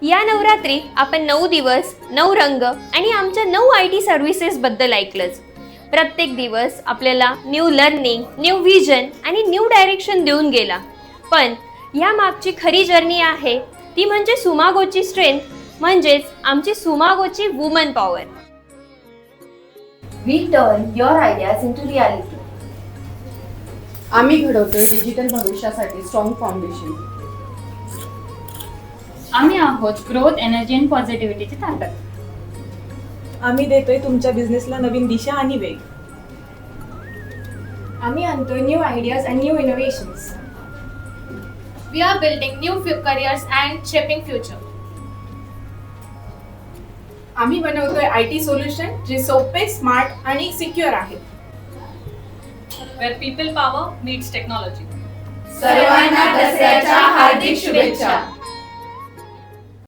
या नवरात्रीत आपण 9 दिवस 9 रंग आणि आमच्या 9 IT सर्व्हिसेस बद्दल ऐकलंच. प्रत्येक दिवस आपल्याला न्यू लर्निंग, न्यू विजन आणि न्यू डायरेक्शन देऊन गेला. पण या मागची खरी जर्नी आहे ती म्हणजे सुमागोची स्ट्रेंथ, म्हणजेच आमची सुमागोची woman power. We turn your ideas into reality. आम्ही घडवतोय डिजिटल भविष्यासाठी स्ट्रॉंग फाउंडेशन. आम्ही आहोत ग्रोथ, एनर्जी आणि पॉझिटिव्हिटीची ताकद. आम्ही देतोय तुमच्या बिझनेसला नवीन दिशा आणि वेग. आम्ही आणतोय new ideas and new innovations. We are building new careers and shaping future. आम्ही बनवतोय IT सोल्युशन जे सोपे, स्मार्ट आणि सिक्युअर आहेत. Where people power meets technology. सर्वांना दसऱ्याच्या हार्दिक शुभेच्छा.